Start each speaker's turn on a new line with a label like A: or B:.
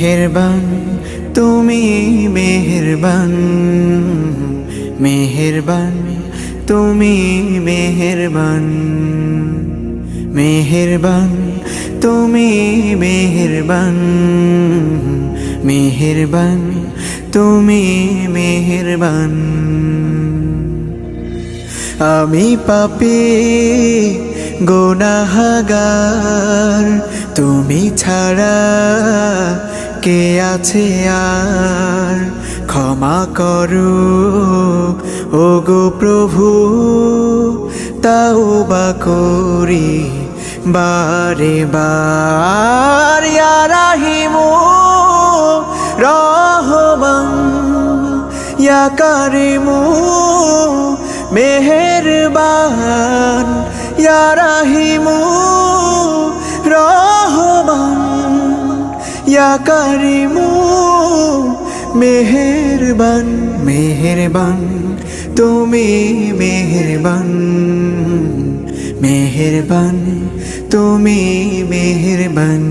A: মেহেরবান তুমি মেহেরবান, মেহেরবান তুমি মেহেরবান, মেহেরবান তুমি মেহেরবান, মেহেরবান তুমি মেহেরবান। আমি পাপী গুনাহগার, তুমি ছাড়া কে আছে আর? ক্ষমা করো ওগো প্রভু, তাওবা করি বারে বার। ইয়া রাহিমু রহমান, ইয়া কারিমু মেহেরবান, ইয়া রাহিমু রহমান, ইয়া কারিমু মেহেরবান। মেহেরবান তুমি মেহেরবান, মেহেরবান তুমি মেহেরবান।